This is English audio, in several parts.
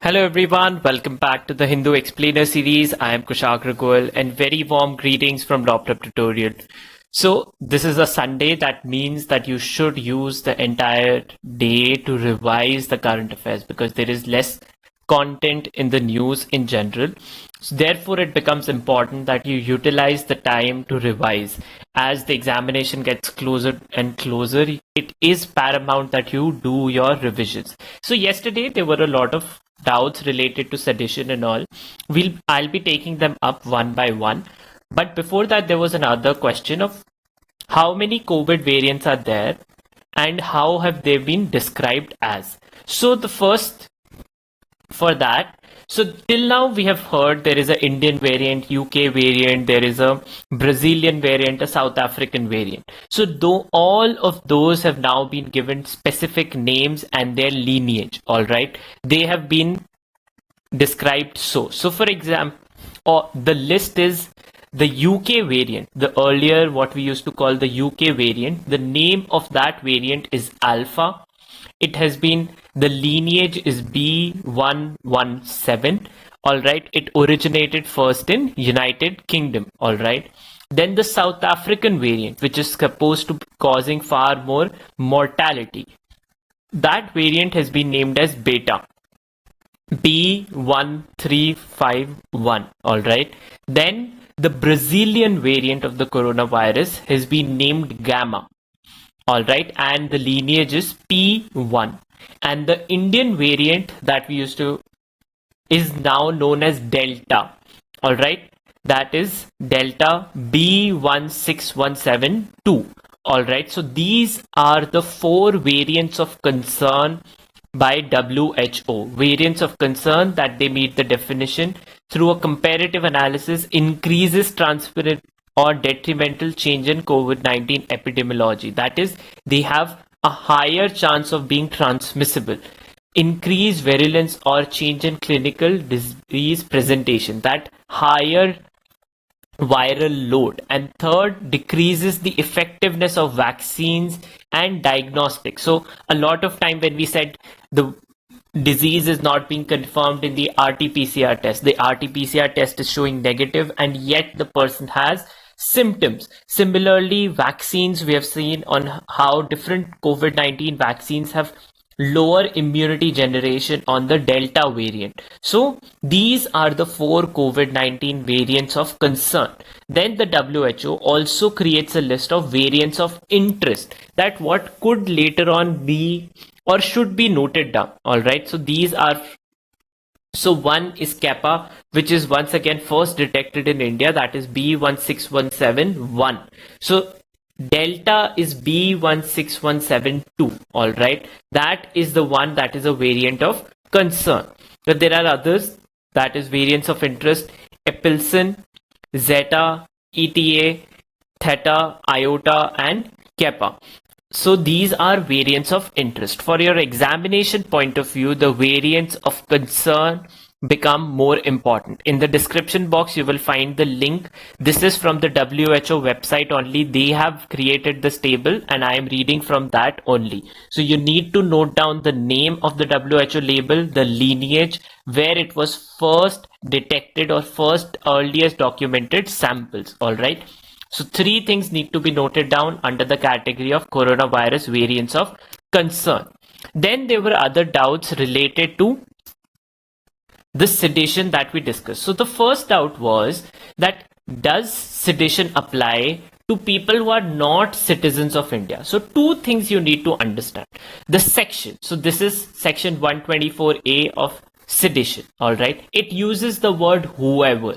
Hello everyone, welcome back to the Hindu Explainer series. I am Kushagra Goel and very warm greetings from Law Prep Tutorial. So this is a Sunday, that means that you should use the entire day to revise the current affairs because there is less content in the news in general. So therefore, it becomes important that you utilize the time to revise. As the examination gets closer and closer, it is paramount that you do your revisions. So yesterday, there were a lot of doubts related to sedition and all. I'll be taking them up one by one. But before that, there was another question of how many COVID variants are there and how have they been described as. So the first for that, so till now we have heard there is an Indian variant, UK variant, there is a Brazilian variant, a South African variant. So though all of those have now been given specific names and their lineage, all right, they have been described so. So for example, the list is the UK variant, the earlier what we used to call the UK variant. The name of that variant is Alpha. It has been, the lineage is B117. All right. It originated first in United Kingdom. All right. Then the South African variant, which is supposed to be causing far more mortality. That variant has been named as Beta. B1351. All right. Then the Brazilian variant of the coronavirus has been named Gamma. All right, and the lineage is P1. And the Indian variant that we used to is now known as Delta. All right, that is Delta B16172. All right, so these are the 4 variants of concern by WHO. Variants of concern that they meet the definition through a comparative analysis increases transparent or detrimental change in COVID-19 epidemiology. That is, they have a higher chance of being transmissible, increased virulence or change in clinical disease presentation, that higher viral load. And third, decreases the effectiveness of vaccines and diagnostics. So a lot of time when we said the disease is not being confirmed in the RT-PCR test, the RT-PCR test is showing negative and yet the person has symptoms. Similarly, vaccines, we have seen on how different COVID-19 vaccines have lower immunity generation on the Delta variant. So these are the 4 COVID-19 variants of concern. Then the WHO also creates a list of variants of interest, that what could later on be or should be noted down. All right, so these are, so one is Kappa, which is once again first detected in India, that is B16171. So Delta is B16172. All right, that is the one that is a variant of concern. But there are others, that is variants of interest: Epsilon, Zeta, Eta, Theta, Iota, and Kappa. So these are variants of interest. For your examination point of view, the variants of concern become more important. In the description box, you will find the link. This is from the WHO website only. They have created this table and I am reading from that only. So you need to note down the name of the WHO label, the lineage, where it was first detected or first earliest documented samples. All right. So 3 things need to be noted down under the category of coronavirus variants of concern. Then there were other doubts related to the sedition that we discussed. So the first doubt was that, does sedition apply to people who are not citizens of India? So 2 things you need to understand. The section, so this is section 124A of sedition. All right, it uses the word whoever.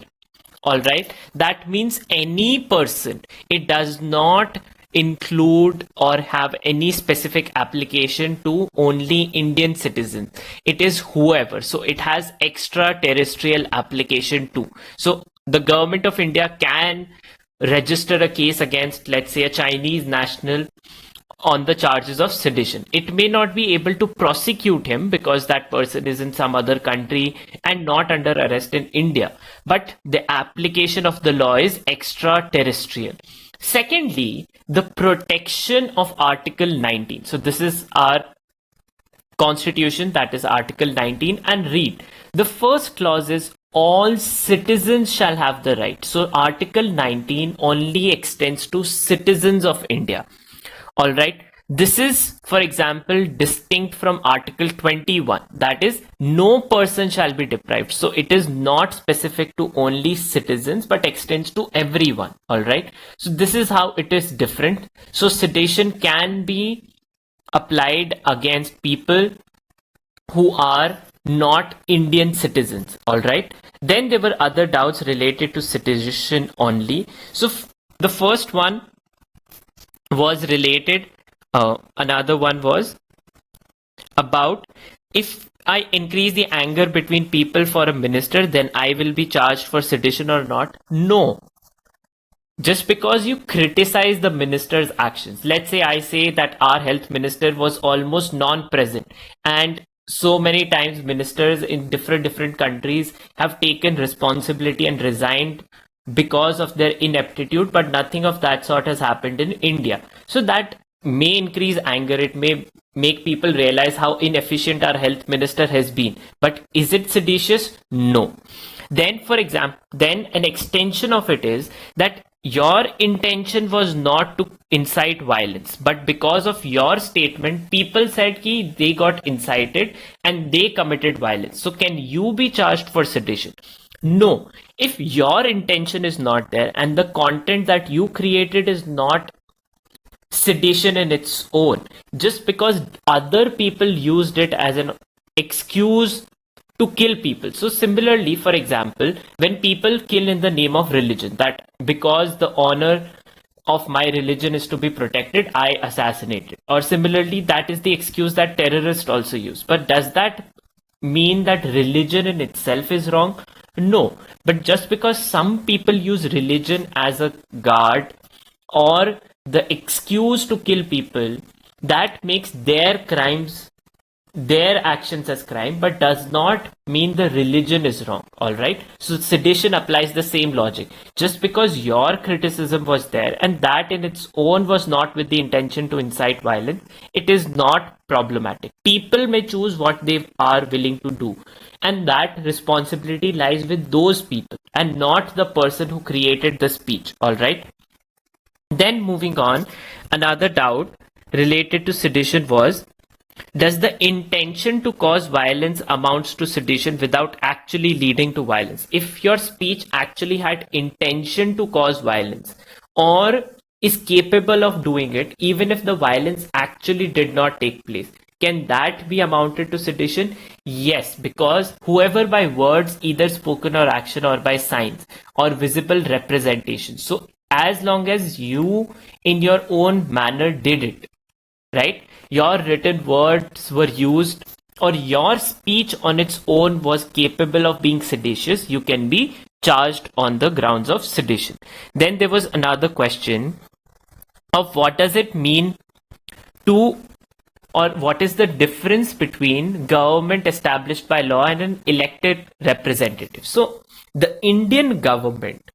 All right, that means any person. It does not include or have any specific application to only Indian citizens. It is whoever. So it has extraterrestrial application too. So the government of India can register a case against, let's say, a Chinese national on the charges of sedition. It may not be able to prosecute him because that person is in some other country and not under arrest in India. But the application of the law is extraterrestrial. Secondly, the protection of Article 19. So this is our Constitution, that is Article 19, and read. The first clause is all citizens shall have the right. So Article 19 only extends to citizens of India. All right. This is, for example, distinct from Article 21. That is, no person shall be deprived. So it is not specific to only citizens, but extends to everyone. All right. So this is how it is different. So sedition can be applied against people who are not Indian citizens. All right. Then there were other doubts related to sedition only. So the first one was related. Another one was about if I increase the anger between people for a minister, then I will be charged for sedition or not. No. Just because you criticize the minister's actions, let's say I say that our health minister was almost non-present, and so many times ministers in different countries have taken responsibility and resigned because of their ineptitude, but nothing of that sort has happened in India. So that may increase anger. It may make people realize how inefficient our health minister has been. But is it seditious? No. Then, for example, then an extension of it is that your intention was not to incite violence, but because of your statement, people said ki they got incited and they committed violence. So can you be charged for sedition? No. If your intention is not there and the content that you created is not sedition in its own, just because other people used it as an excuse to kill people. So similarly, for example, when people kill in the name of religion, that because the honor of my religion is to be protected, I assassinate it. Or similarly, that is the excuse that terrorists also use. But does that mean that religion in itself is wrong? No. But just because some people use religion as a guard or the excuse to kill people, that makes their crimes, their actions as crime, but does not mean the religion is wrong. All right. So sedition applies the same logic. Just because your criticism was there and that in its own was not with the intention to incite violence, it is not problematic. People may choose what they are willing to do, and that responsibility lies with those people and not the person who created the speech. All right. Then moving on, another doubt related to sedition was, does the intention to cause violence amounts to sedition without actually leading to violence? If your speech actually had intention to cause violence or is capable of doing it, even if the violence actually did not take place, can that be amounted to sedition? Yes, because whoever by words, either spoken or action, or by signs or visible representation. So as long as you in your own manner did it, right? Your written words were used or your speech on its own was capable of being seditious, you can be charged on the grounds of sedition. Then there was another question of what does it mean to, or what is the difference between government established by law and an elected representative? So the Indian government,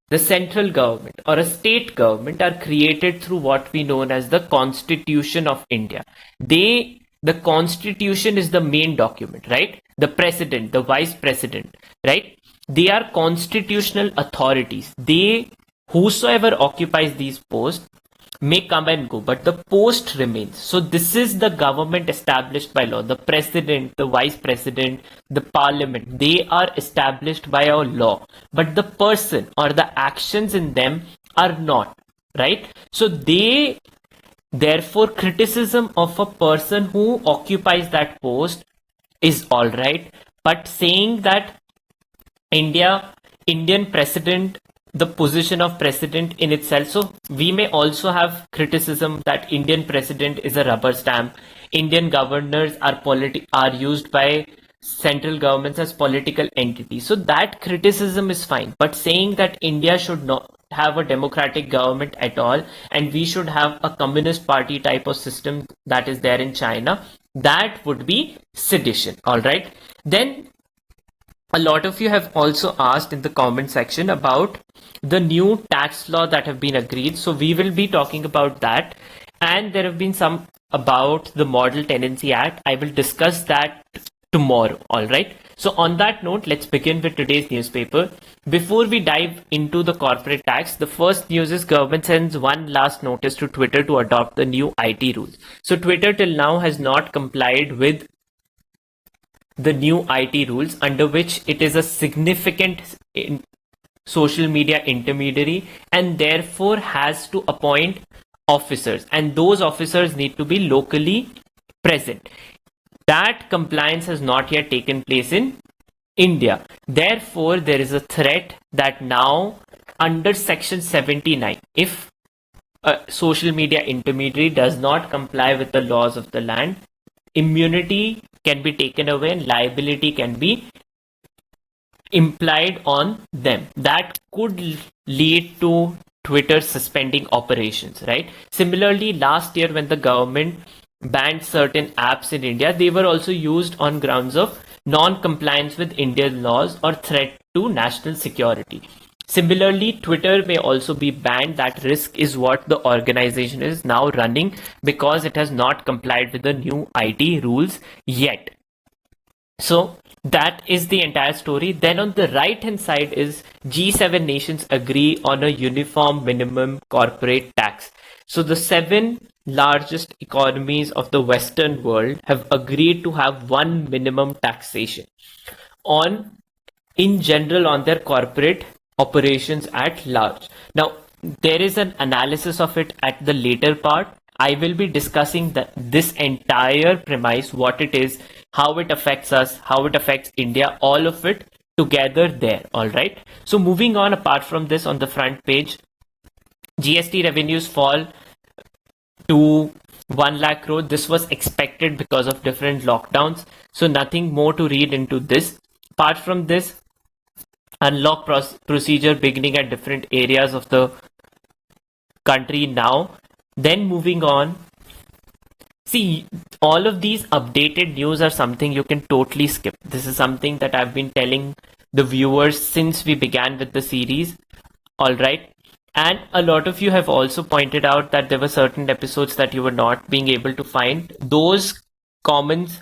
the central government or a state government are created through what we know as the Constitution of India. The Constitution is the main document, right? The president, the vice president, right? They are constitutional authorities. Whosoever occupies these posts may come and go, but the post remains. So this is the government established by law. The president, the vice president, the parliament, they are established by our law, but the person or the actions in them are not, right? So therefore criticism of a person who occupies that post is all right, but saying that Indian president, the position of president in itself. So we may also have criticism that Indian president is a rubber stamp. Indian governors are used by central governments as political entities. So that criticism is fine. But saying that India should not have a democratic government at all and we should have a communist party type of system that is there in China, that would be sedition. All right. Then a lot of you have also asked in the comment section about the new tax law that have been agreed. So we will be talking about that. And there have been some about the Model Tenancy Act. I will discuss that tomorrow. All right. So on that note, let's begin with today's newspaper. Before we dive into the corporate tax, the first news is government sends one last notice to Twitter to adopt the new IT rules. So Twitter till now has not complied with the new IT rules, under which it is a significant social media intermediary and therefore has to appoint officers, and those officers need to be locally present. That compliance has not yet taken place in India. Therefore, there is a threat that now under section 79, if a social media intermediary does not comply with the laws of the land, immunity can be taken away and liability can be implied on them. That could lead to Twitter suspending operations, right? Similarly, last year when the government banned certain apps in India, they were also used on grounds of non-compliance with Indian laws or threat to national security. Similarly, Twitter may also be banned. That risk is what the organization is now running because it has not complied with the new IT rules yet. So that is the entire story. Then on the right hand side is G7 nations agree on a uniform minimum corporate tax. So the 7 largest economies of the Western world have agreed to have one minimum taxation in general on their corporate operations at large. Now, there is an analysis of it at the later part. I will be discussing this entire premise, what it is, how it affects us, how it affects India, all of it together there. All right. So moving on, apart from this, on the front page, GST revenues fall to 1 lakh crore. This was expected because of different lockdowns. So nothing more to read into this. Apart from this, unlock procedure beginning at different areas of the country now. Then moving on, see, all of these updated news are something you can totally skip. This is something that I've been telling the viewers since we began with the series. All right. And a lot of you have also pointed out that there were certain episodes that you were not being able to find. Those comments,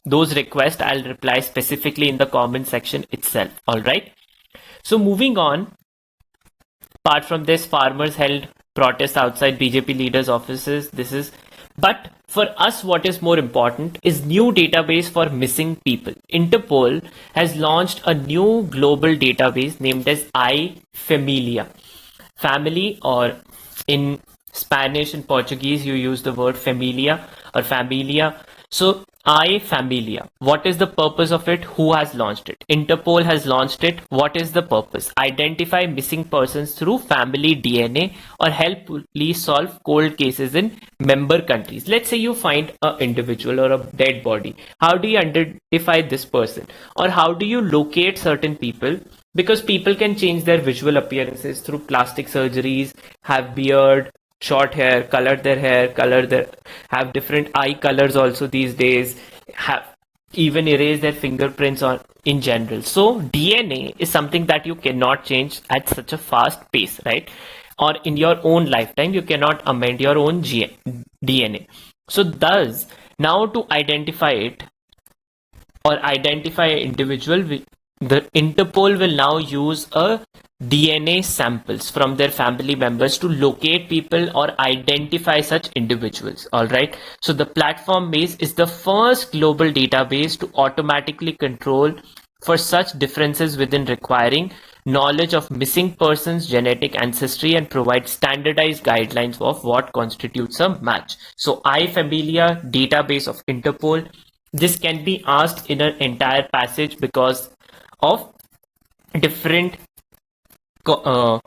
those requests, I'll reply specifically in the comment section itself. All right. So moving on, apart from this, farmers held protests outside BJP leaders' offices. But for us, what is more important is new database for missing people. Interpol has launched a new global database named as iFamilia. Family, or in Spanish and Portuguese, you use the word familia or familia. So iFamilia, what is the purpose of it? Who has launched it? Interpol has launched it. What is the purpose? Identify missing persons through family DNA or help police solve cold cases in member countries. Let's say you find an individual or a dead body. How do you identify this person? Or how do you locate certain people? Because people can change their visual appearances through plastic surgeries, have beard, short hair, color their hair, have different eye colors also these days, have even erase their fingerprints on in general. So DNA is something that you cannot change at such a fast pace, right? Or in your own lifetime, you cannot amend your own DNA. So thus, now to identify it or identify an individual, the Interpol will now use a DNA samples from their family members to locate people or identify such individuals. All right. So the platform base is the first global database to automatically control for such differences within requiring knowledge of missing persons' genetic ancestry and provide standardized guidelines of what constitutes a match. So iFamilia database of Interpol. This can be asked in an entire passage because of different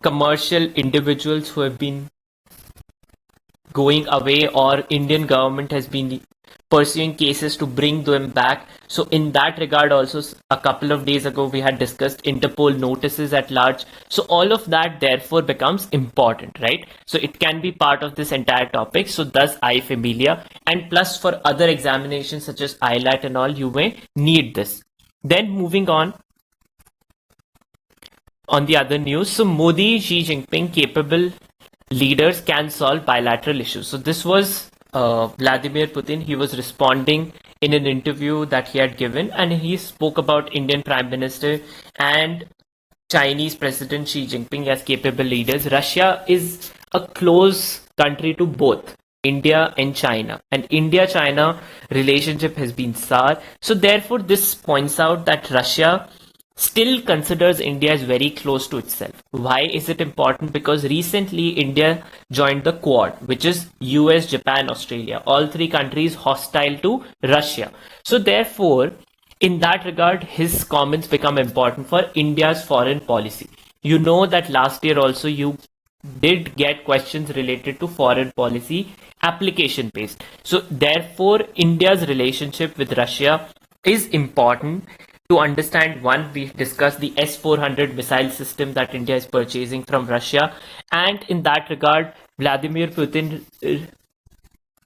commercial individuals who have been going away, or Indian government has been pursuing cases to bring them back. So in that regard also, a couple of days ago we had discussed Interpol notices at large. So all of that therefore becomes important, right? So it can be part of this entire topic. So thus iFamilia, and plus for other examinations such as ILAT and all, you may need this. Then moving on the other news, so Modi, Xi Jinping, capable leaders can solve bilateral issues. So this was Vladimir Putin. He was responding in an interview that he had given, and he spoke about Indian Prime Minister and Chinese President Xi Jinping as capable leaders. Russia is a close country to both India and China, and India-China relationship has been sour. So therefore, this points out that Russia still considers India as very close to itself. Why is it important? Because recently India joined the Quad, which is US, Japan, Australia, all three countries hostile to Russia. So therefore, in that regard, his comments become important for India's foreign policy. You know that last year also you did get questions related to foreign policy application based. So therefore, India's relationship with Russia is important. To understand, one, we discussed the S-400 missile system that India is purchasing from Russia, and in that regard, Vladimir Putin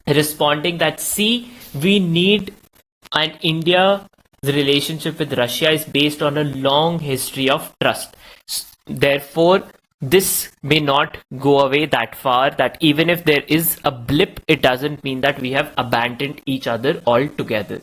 responding that, see, we need, and India's relationship with Russia is based on a long history of trust. Therefore, this may not go away that far, that even if there is a blip, it doesn't mean that we have abandoned each other altogether.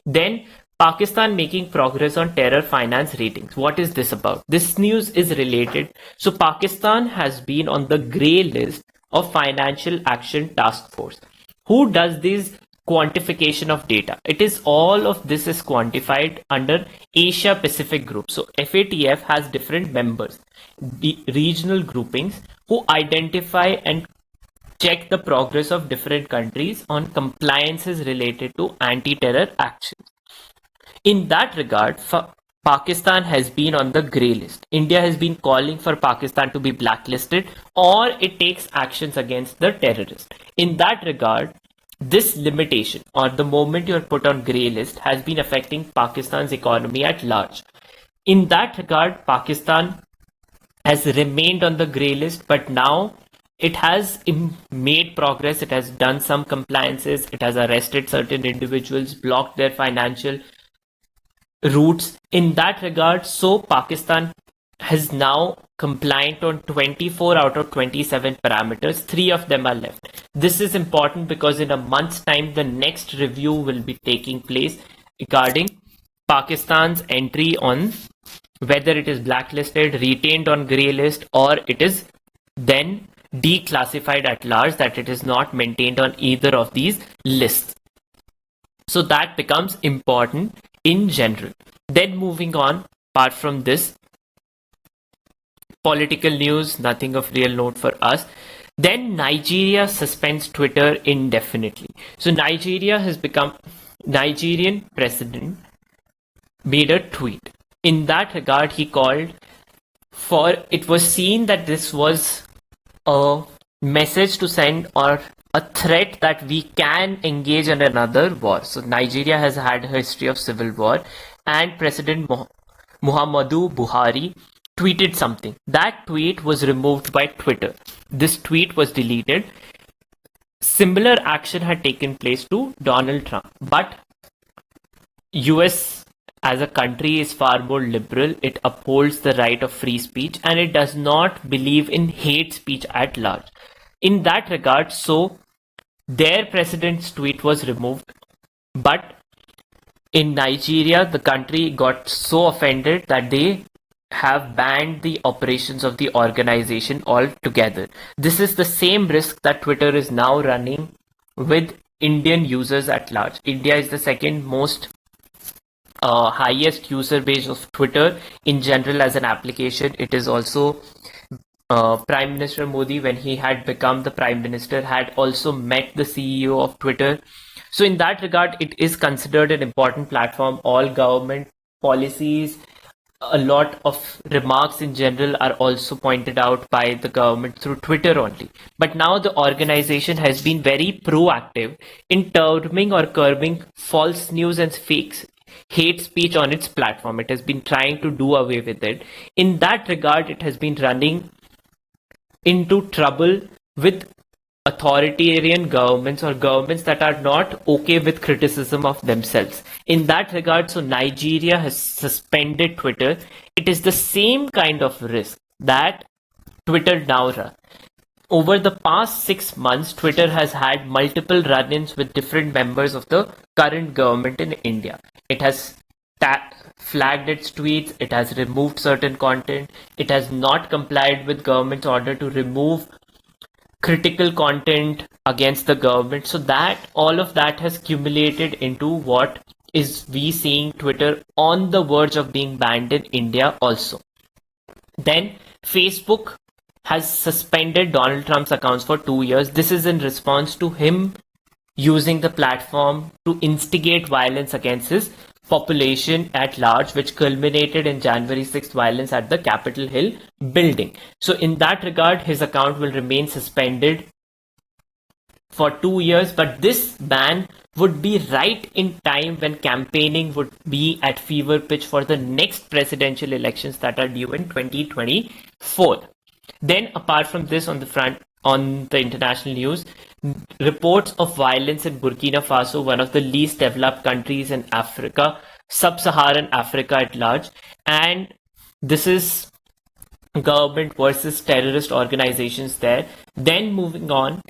Then, Pakistan making progress on terror finance ratings. What is this about? This news is related. So Pakistan has been on the grey list of Financial Action Task Force. Who does this quantification of data? It is all of this is quantified under Asia Pacific Group. So FATF has different members, the regional groupings, who identify and check the progress of different countries on compliances related to anti-terror actions. In that regard, Pakistan has been on the grey list. India has been calling for Pakistan to be blacklisted, or it takes actions against the terrorists. In that regard, this limitation, or the moment you are put on grey list, has been affecting Pakistan's economy at large. In that regard, Pakistan has remained on the grey list, but now it has made progress. It has done some compliances. It has arrested certain individuals, blocked their financial routes. In that regard, so Pakistan has now compliant on 24 out of 27 parameters. 3 of them are left. This is important because in a month's time, the next review will be taking place regarding Pakistan's entry on whether it is blacklisted, retained on grey list, or it is then declassified at large, that it is not maintained on either of these lists. So that becomes important in general. Then moving on, apart from this, political news, nothing of real note for us. Then Nigeria suspends Twitter indefinitely. So Nigerian president made a tweet. In that regard, he called for, it was seen that this was a message to send or a threat that we can engage in another war. So Nigeria has had a history of civil war, and President Muhammadu Buhari tweeted something. That tweet was removed by Twitter. This tweet was deleted. Similar action had taken place to Donald Trump, but US as a country is far more liberal. It upholds the right of free speech, and it does not believe in hate speech at large. In that regard, so their president's tweet was removed, but in Nigeria, the country got so offended that they have banned the operations of the organization altogether. This is the same risk that Twitter is now running with Indian users at large. India is the second most highest user base of Twitter in general as an application. It is also Prime Minister Modi, when he had become the Prime Minister, had also met the CEO of Twitter. So in that regard, it is considered an important platform. All government policies, a lot of remarks in general are also pointed out by the government through Twitter only. But now the organization has been very proactive in terming or curbing false news and fakes hate speech on its platform. It has been trying to do away with it. In that regard, it has been running into trouble with authoritarian governments or governments that are not okay with criticism of themselves. In that regard, so Nigeria has suspended Twitter. It is the same kind of risk that Twitter now runs. over the past 6 months, Twitter has had multiple run-ins with different members of the current government in India. It has flagged its tweets, it has removed certain content, it has not complied with government's order to remove critical content against the government. So that all of that has accumulated into what is we seeing Twitter on the verge of being banned in India also. Then Facebook has suspended Donald Trump's accounts for 2 years. This is in response to him using the platform to instigate violence against his population at large, which culminated in January 6th violence at the Capitol Hill building. So in that regard, his account will remain suspended for 2 years, but this ban would be right in time when campaigning would be at fever pitch for the next presidential elections that are due in 2024. Then apart from this, on the international news, reports of violence in Burkina Faso, one of the least developed countries in Africa, sub-Saharan Africa at large, and this is government versus terrorist organizations there. Then moving on,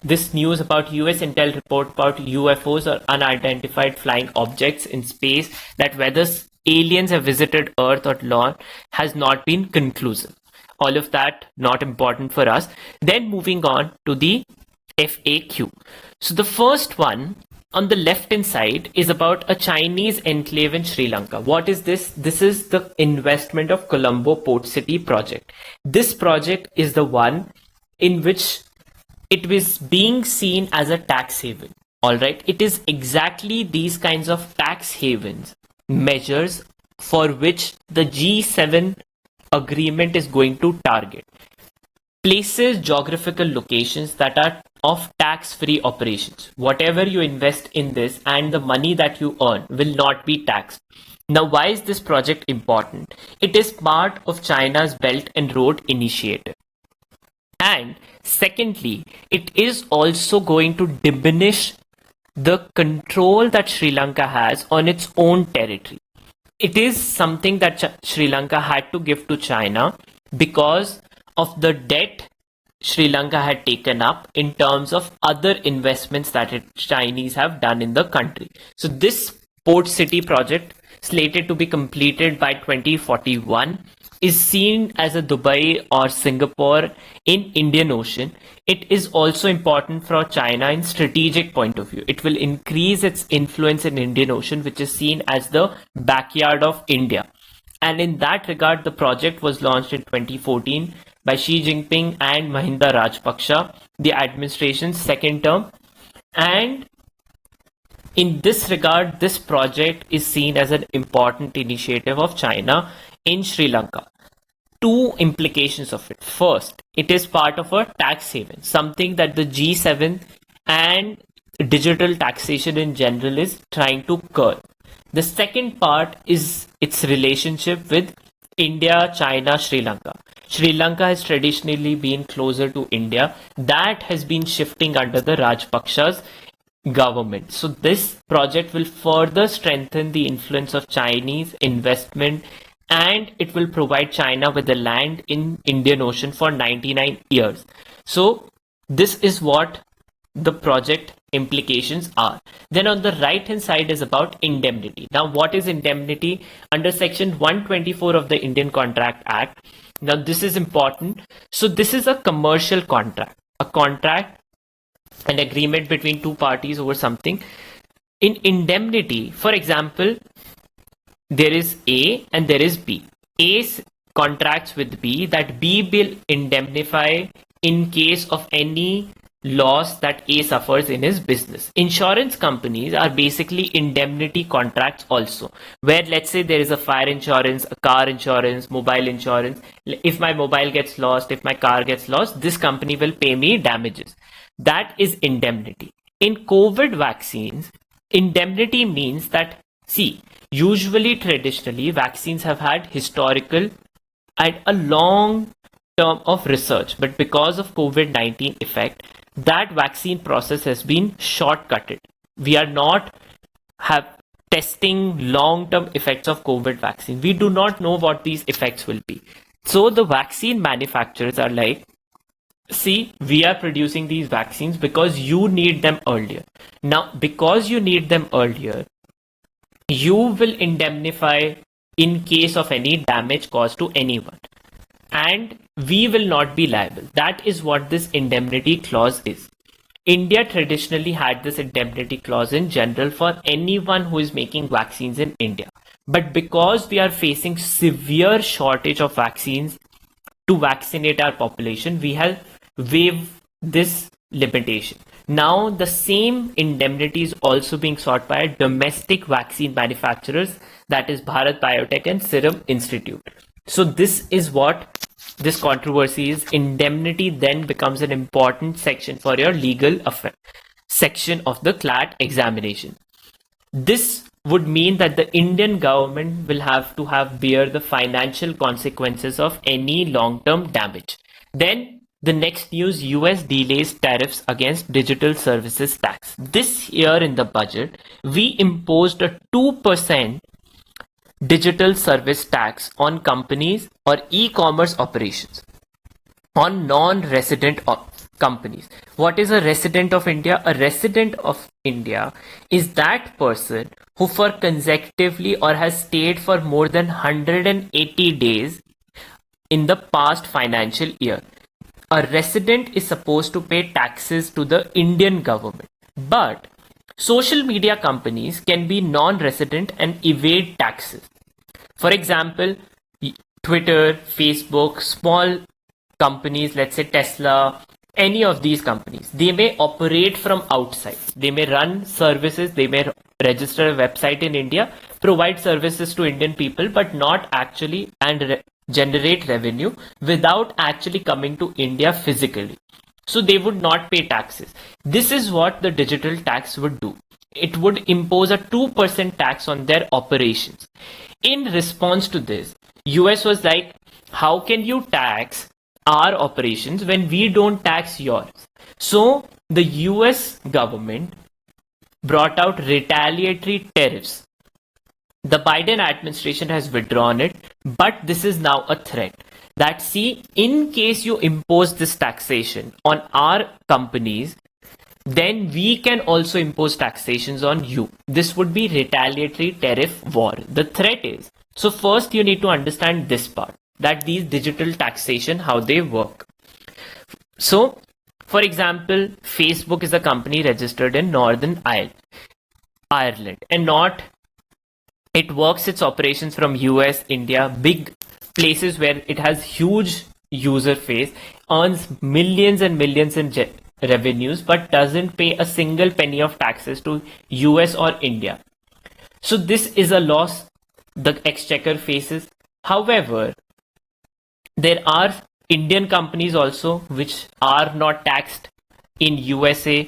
this news about US intel report about UFOs or unidentified flying objects in space, that whether aliens have visited Earth or not has not been conclusive. All of that not important for us. Then moving on to the FAQ. So the first one on the left hand side is about a Chinese enclave in Sri Lanka. What is this? This is the investment of Colombo Port City project. This project is the one in which it was being seen as a tax haven. All right. It is exactly these kinds of tax havens measures for which the G7 agreement is going to target. Places, geographical locations that are of tax-free operations. Whatever you invest in this and the money that you earn will not be taxed. Now, why is this project important? It is part of China's Belt and Road Initiative. And secondly, it is also going to diminish the control that Sri Lanka has on its own territory. It is something that Sri Lanka had to give to China because of the debt Sri Lanka had taken up in terms of other investments that Chinese have done in the country. So this port city project, slated to be completed by 2041, is seen as a Dubai or Singapore in Indian Ocean. It is also important for China in strategic point of view. It will increase its influence in Indian Ocean, which is seen as the backyard of India. And in that regard, the project was launched in 2014 by Xi Jinping and Mahinda Rajapaksa, the administration's second term. And in this regard, this project is seen as an important initiative of China in Sri Lanka. Two implications of it. First, it is part of a tax haven, something that the G7 and digital taxation in general is trying to curb. The second part is its relationship with India, China, Sri Lanka. Sri Lanka has traditionally been closer to India. That has been shifting under the Rajapaksa's government. So this project will further strengthen the influence of Chinese investment, and it will provide China with the land in Indian Ocean for 99 years. So this is what the project implications are. Then on the right hand side is about indemnity. Now what is indemnity? Under section 124 of the Indian Contract Act. Now this is important. So this is a commercial contract, an agreement between two parties over something. In indemnity, for example, there is A and there is B. A contracts with B that B will indemnify in case of any loss that A suffers in his business. Insurance companies are basically indemnity contracts also, where let's say there is a fire insurance, a car insurance, mobile insurance. If my mobile gets lost, if my car gets lost, this company will pay me damages. That is indemnity. In COVID vaccines, indemnity means that, see, usually, traditionally, vaccines have had historical and a long term of research, but because of COVID-19 effect, that vaccine process has been shortcutted. We are not testing long-term effects of COVID vaccine. We do not know what these effects will be. So the vaccine manufacturers are like, see, we are producing these vaccines because you need them earlier. Now, because you need them earlier, you will indemnify in case of any damage caused to anyone, and we will not be liable. That is what this indemnity clause is. India traditionally had this indemnity clause in general for anyone who is making vaccines in India. But because we are facing severe shortage of vaccines to vaccinate our population, we have waived this limitation. Now, the same indemnity is also being sought by domestic vaccine manufacturers, that is Bharat Biotech and Serum Institute. So this is what this controversy is. Indemnity then becomes an important section for your legal section of the CLAT examination. This would mean that the Indian government will have to bear the financial consequences of any long-term damage. Then the next news, US delays tariffs against digital services tax. This year in the budget, we imposed a 2% digital service tax on companies or e-commerce operations on non-resident companies. What is a resident of India? A resident of India is that person who for consecutively or has stayed for more than 180 days in the past financial year. A resident is supposed to pay taxes to the Indian government, but social media companies can be non-resident and evade taxes. For example, Twitter, Facebook, small companies, let's say Tesla, any of these companies, they may operate from outside. They may run services, they may register a website in India, provide services to Indian people, but not actually generate revenue without actually coming to India physically. So they would not pay taxes. This is what the digital tax would do. It would impose a 2% tax on their operations. In response to this, US was like, how can you tax our operations when we don't tax yours? So the US government brought out retaliatory tariffs. The Biden administration has withdrawn it, but this is now a threat that, see, in case you impose this taxation on our companies, then we can also impose taxations on you. This would be retaliatory tariff war. The threat is, so first you need to understand this part, that these digital taxation, how they work. So, for example, Facebook is a company registered in Northern Ireland, and it works its operations from US, India, big places where it has huge user base, earns millions and millions in revenues, but doesn't pay a single penny of taxes to US or India. So this is a loss the exchequer faces. However, there are Indian companies also which are not taxed in USA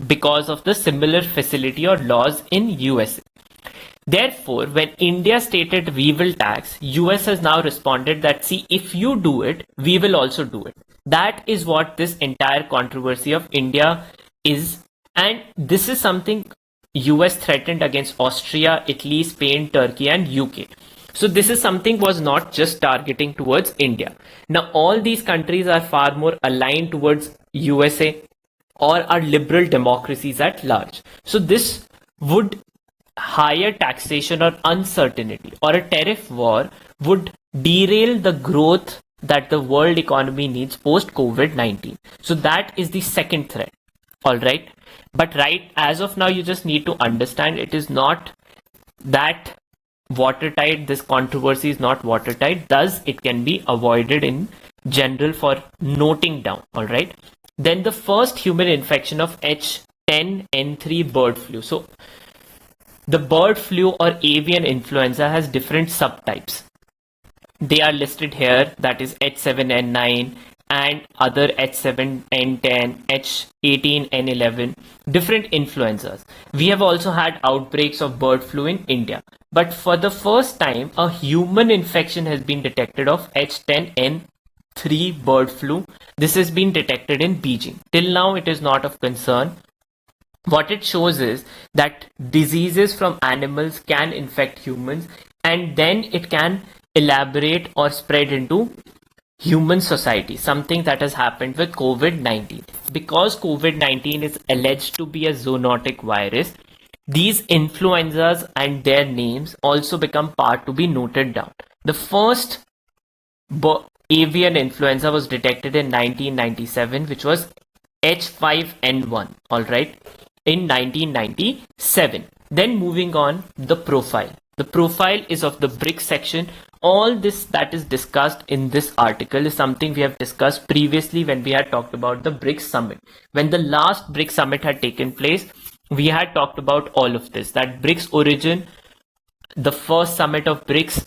because of the similar facility or laws in USA. Therefore, when India stated we will tax, US has now responded that, see, if you do it, we will also do it. That is what this entire controversy of India is. And this is something US threatened against Austria, Italy, Spain, Turkey, and UK. So this is something was not just targeting towards India. Now, all these countries are far more aligned towards USA or are liberal democracies at large. So this would higher taxation or uncertainty or a tariff war would derail the growth that the world economy needs post COVID-19. So that is the second threat. All right. But right as of now, you just need to understand it is not that watertight. This controversy is not watertight. Thus, it can be avoided in general for noting down. All right. Then the first human infection of H10N3 bird flu. So the bird flu or avian influenza has different subtypes. They are listed here, that is H7N9 and other H7N10, H18N11, different influenzas. We have also had outbreaks of bird flu in India. But for the first time, a human infection has been detected of H10N3 bird flu. This has been detected in Beijing. Till now, it is not of concern. What it shows is that diseases from animals can infect humans and then it can elaborate or spread into human society, something that has happened with COVID-19. Because COVID-19 is alleged to be a zoonotic virus, these influenzas and their names also become part to be noted down. The first avian influenza was detected in 1997, which was H5N1, all right, in 1997. Then moving on, the profile. The profile is of the BRICS section. All this that is discussed in this article is something we have discussed previously when we had talked about the BRICS summit. When the last BRICS summit had taken place, we had talked about all of this, that BRICS origin, the first summit of BRICS.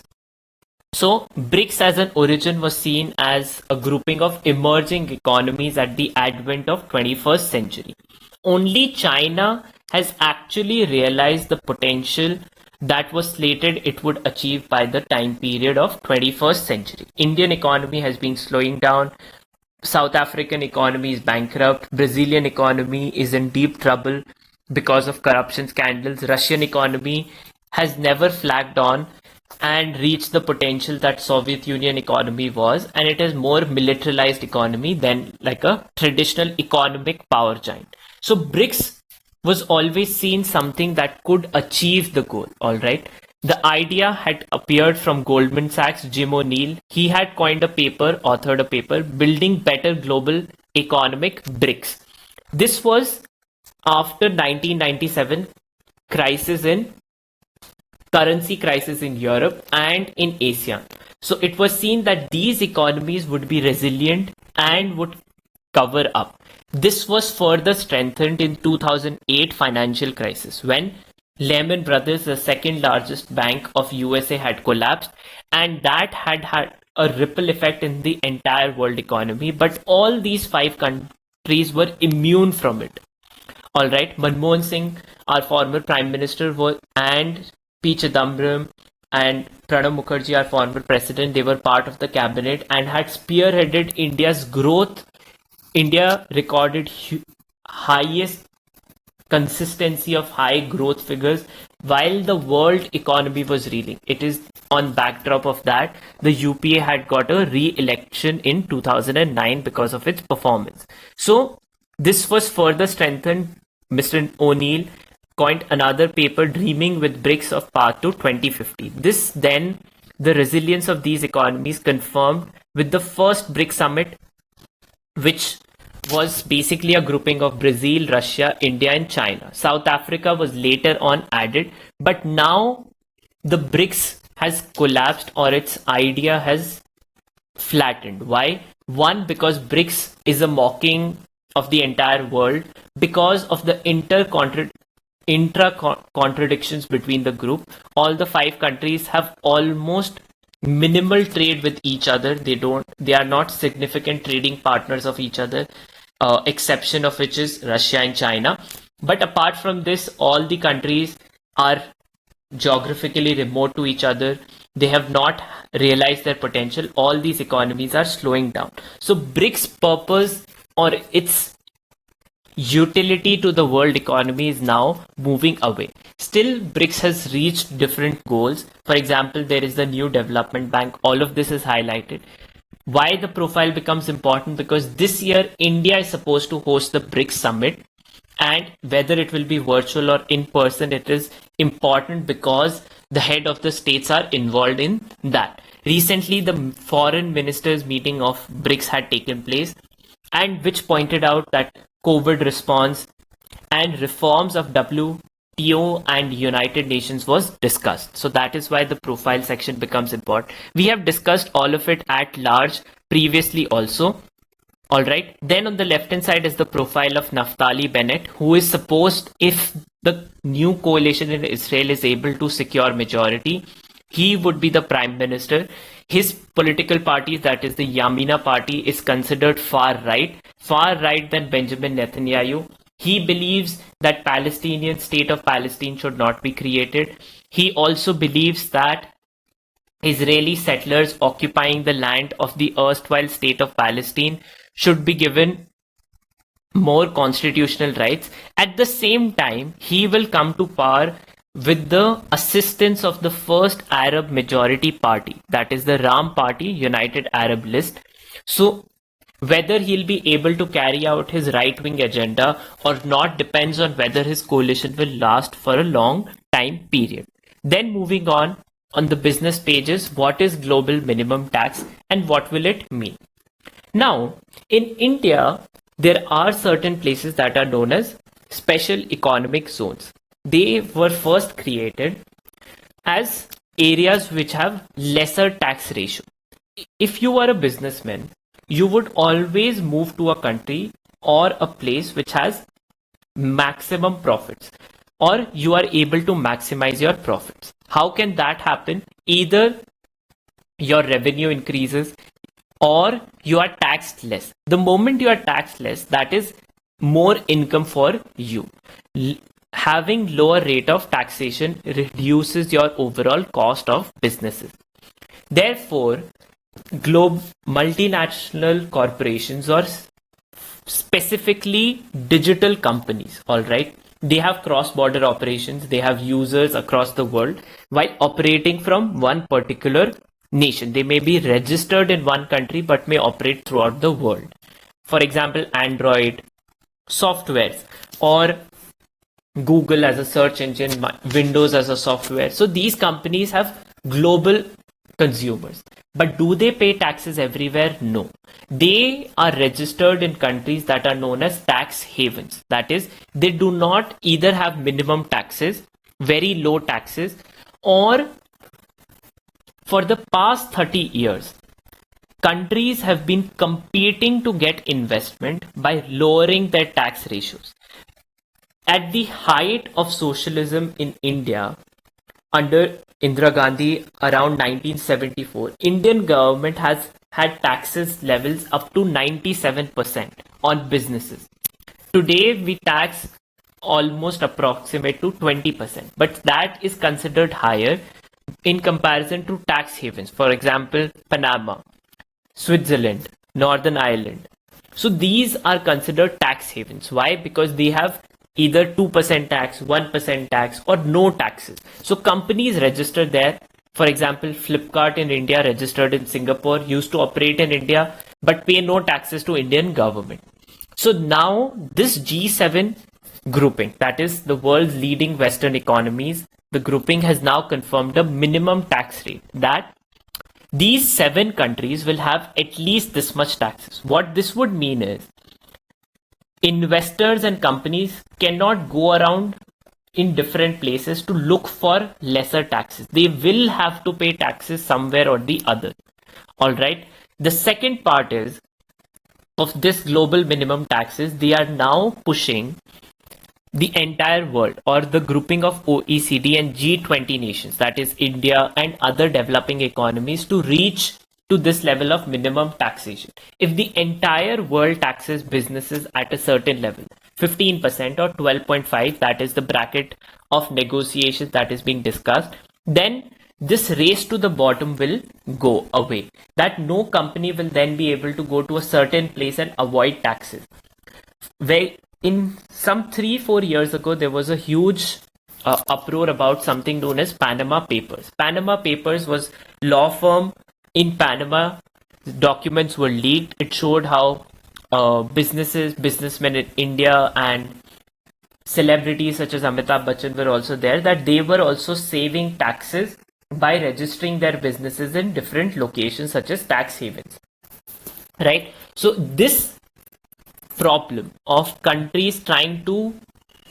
So BRICS as an origin was seen as a grouping of emerging economies at the advent of 21st century. Only China has actually realized the potential that was slated it would achieve by the time period of 21st century. Indian economy has been slowing down. South African economy is bankrupt. Brazilian economy is in deep trouble because of corruption scandals. Russian economy has never flagged on and reached the potential that Soviet Union economy was, and it is more militarized economy than like a traditional economic power giant. So BRICS was always seen something that could achieve the goal, all right. The idea had appeared from Goldman Sachs, Jim O'Neill. He had coined a paper, authored a paper, Building Better Global Economic BRICS. This was after 1997 crisis in currency crisis in Europe and in Asia. So it was seen that these economies would be resilient and would cover up. This was further strengthened in 2008 financial crisis when Lehman Brothers, the second largest bank of USA, had collapsed, and that had had a ripple effect in the entire world economy. But all these 5 countries were immune from it. All right, Manmohan Singh, our former prime minister, and P. Chidambaram and Pranab Mukherjee, our former president, they were part of the cabinet and had spearheaded India's growth. India recorded highest consistency of high growth figures while the world economy was reeling. It is on backdrop of that the UPA had got a re-election in 2009 because of its performance. So this was further strengthened. Mr. O'Neill coined another paper, Dreaming with BRICS of Path to 2050. This then, the resilience of these economies confirmed with the first BRICS summit, which was basically a grouping of Brazil, Russia, India, and China. South Africa was later on added, but now the BRICS has collapsed, or its idea has flattened. Why? One, because BRICS is a mocking of the entire world because of the intra-contradictions between the group. All the 5 countries have almost minimal trade with each other. They are not significant trading partners of each other, exception of which is Russia and China. But apart from this, all the countries are geographically remote to each other. They have not realized their potential. All these economies are slowing down. So BRICS purpose, or its utility to the world economy, is now moving away. Still, BRICS has reached different goals. For example, there is the new development bank. All of this is highlighted. Why the profile becomes important? Because this year India is supposed to host the BRICS summit, and whether it will be virtual or in person, it is important because the head of the states are involved in that. Recently, the foreign ministers meeting of BRICS had taken place, and which pointed out that COVID response and reforms of WTO and United Nations was discussed. So that is why the profile section becomes important. We have discussed all of it at large previously also. All right. Then on the left hand side is the profile of Naftali Bennett, who is supposed, if the new coalition in Israel is able to secure majority, he would be the prime minister. His political party, that is the Yamina party, is considered far right than Benjamin Netanyahu. He believes that Palestinian state of Palestine should not be created. He also believes that Israeli settlers occupying the land of the erstwhile state of Palestine should be given more constitutional rights. At the same time, he will come to power with the assistance of the first Arab majority party, that is the RAM party, United Arab List. So whether he'll be able to carry out his right-wing agenda or not depends on whether his coalition will last for a long time period. Then moving on the business pages, what is global minimum tax and what will it mean? Now, in India, there are certain places that are known as special economic zones. They were first created as areas which have lesser tax ratio. If you are a businessman, you would always move to a country or a place which has maximum profits, or you are able to maximize your profits. How can that happen? Either your revenue increases or you are taxed less. The moment you are taxed less, that is more income for you. Having lower rate of taxation reduces your overall cost of businesses. Therefore, multinational corporations or specifically digital companies, all right, they have cross-border operations, they have users across the world while operating from one particular nation. They may be registered in one country but may operate throughout the world. For example, Android softwares or Google as a search engine, Windows as a software. So these companies have global consumers. But do they pay taxes everywhere? No. They are registered in countries that are known as tax havens. That is, they do not either have minimum taxes, very low taxes, or for the past 30 years, countries have been competing to get investment by lowering their tax ratios. At the height of socialism in India, under Indira Gandhi around 1974, Indian government has had taxes levels up to 97% on businesses. Today, we tax almost approximate to 20%, but that is considered higher in comparison to tax havens. For example, Panama, Switzerland, Northern Ireland. So these are considered tax havens. Why? Because they have either 2% tax, 1% tax, or no taxes. So companies registered there. For example, Flipkart in India, registered in Singapore, used to operate in India, but pay no taxes to Indian government. So now this G7 grouping, that is the world's leading Western economies, the grouping has now confirmed a minimum tax rate that these 7 countries will have at least this much taxes. What this would mean is investors and companies cannot go around in different places to look for lesser taxes. They will have to pay taxes somewhere or the other. All right. The second part is of this global minimum taxes, they are now pushing the entire world or the grouping of OECD and G20 nations, that is India and other developing economies, to reach to this level of minimum taxation. If the entire world taxes businesses at a certain level, 15% or 12.5, that is the bracket of negotiations that is being discussed, then this race to the bottom will go away. That no company will then be able to go to a certain place and avoid taxes. Where in some 3-4 years ago, there was a huge uproar about something known as Panama Papers. Panama Papers was law firm in Panama. Documents were leaked. It showed how businessmen in India and celebrities such as Amitabh Bachchan were also there, that they were also saving taxes by registering their businesses in different locations such as tax havens. Right? So this problem of countries trying to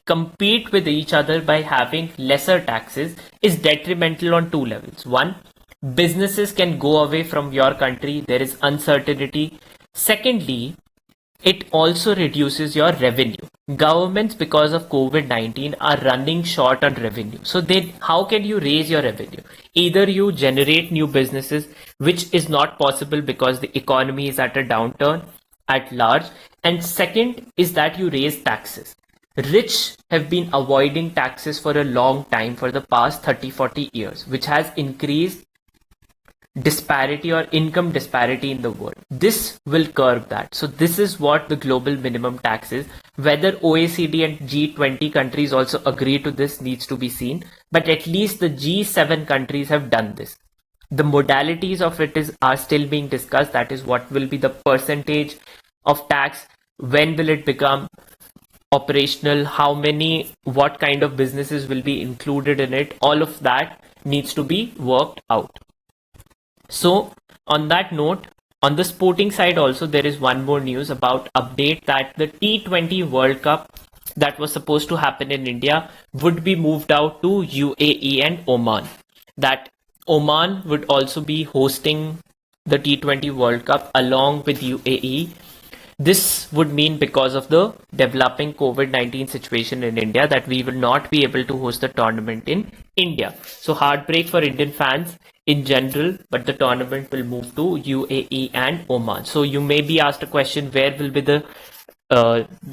compete with each other by having lesser taxes is detrimental on 2 levels. One, businesses can go away from your country. There is uncertainty. Secondly, it also reduces your revenue. Governments, because of COVID-19, are running short on revenue. So how can you raise your revenue? Either you generate new businesses, which is not possible because the economy is at a downturn at large. And second is that you raise taxes. Rich have been avoiding taxes for a long time, for the past 30-40 years, which has increased disparity or income disparity in the world. This will curb that. So this is what the global minimum tax is. Whether OECD and G20 countries also agree to this needs to be seen, but at least the G7 countries have done this. The modalities of it are still being discussed. That is, what will be the percentage of tax, when will it become operational, what kind of businesses will be included in it. All of that needs to be worked out. So on that note, on the sporting side also, there is one more news about update that the T20 World Cup that was supposed to happen in India would be moved out to UAE and Oman. That Oman would also be hosting the T20 World Cup along with UAE. This would mean, because of the developing COVID-19 situation in India, that we will not be able to host the tournament in India. So heartbreak for Indian fans in general, but the tournament will move to UAE and Oman. So you may be asked a question, where will be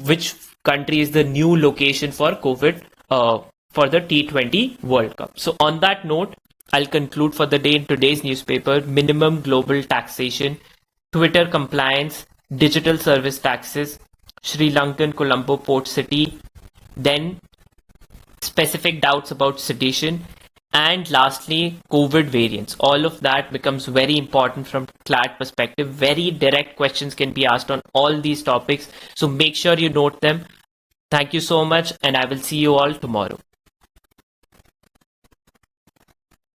which country is the new location for COVID for the T20 World Cup? So on that note, I'll conclude for the day in today's newspaper: minimum global taxation, Twitter compliance, digital service taxes, Sri Lankan Colombo port city, then specific doubts about sedition, and lastly, COVID variants. All of that becomes very important from CLAT perspective. Very direct questions can be asked on all these topics. So make sure you note them. Thank you so much, and I will see you all tomorrow.